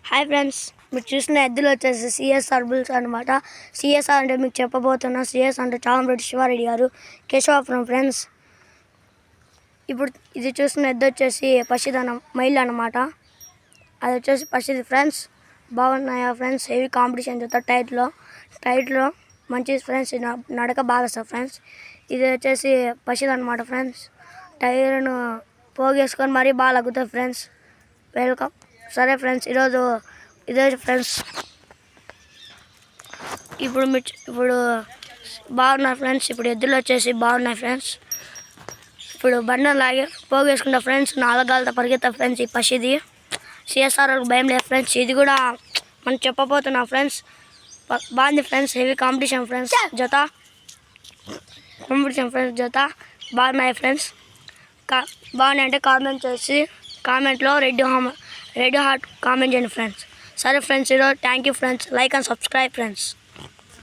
Hi friends, మీరు చూసిన ఎద్దులు వచ్చేసి సిఎస్ఆర్ బుల్స్ అనమాట. సిఎస్ఆర్ అంటే మీకు చెప్పబోతున్నా. సిఎస్ అంటే చామరెడ్డి శివారెడ్డి గారు, కేశవాపురం ఫ్రెండ్స్. ఇప్పుడు ఇది చూసిన ఎద్దు వచ్చేసి పసిదనం మైల్ అనమాట. అది వచ్చేసి పసిది ఫ్రెండ్స్. బాగున్నాయా ఫ్రెండ్స్? హెవీ కాంపిటీషన్ చూస్తా టైట్లో మంచి ఫ్రెండ్స్. నడక బాగా సార్ ఫ్రెండ్స్. ఇది వచ్చేసి పసిదనమాట ఫ్రెండ్స్. టైర్ను పోగేసుకొని మరీ బాగా లగ్గుతుంది ఫ్రెండ్స్. వెల్కమ్. సరే ఫ్రెండ్స్, ఈరోజు ఇదే ఫ్రెండ్స్. ఇప్పుడు బాగున్నారు ఫ్రెండ్స్. ఇప్పుడు ఎద్దులు వచ్చేసి బాగున్నాయి ఫ్రెండ్స్. ఇప్పుడు బండలు లాగే పోగేసుకుంటా ఫ్రెండ్స్. 4 గాలతో పరిగెత్తా ఫ్రెండ్స్. ఈ పసిది సిఎస్ఆర్ భయం లేదు ఫ్రెండ్స్. ఇది కూడా మనం చెప్పబోతున్నా ఫ్రెండ్స్. బాగుంది ఫ్రెండ్స్. Heavy competition friends. జత బాగున్నాయి ఫ్రెండ్స్. బాగున్నాయంటే కామెంట్లో రెడ్ హార్ట్ కామెంట్ చేయండి ఫ్రెండ్స్. సరే ఫ్రెండ్స్, ఈరోజు thank you friends. Like and subscribe friends.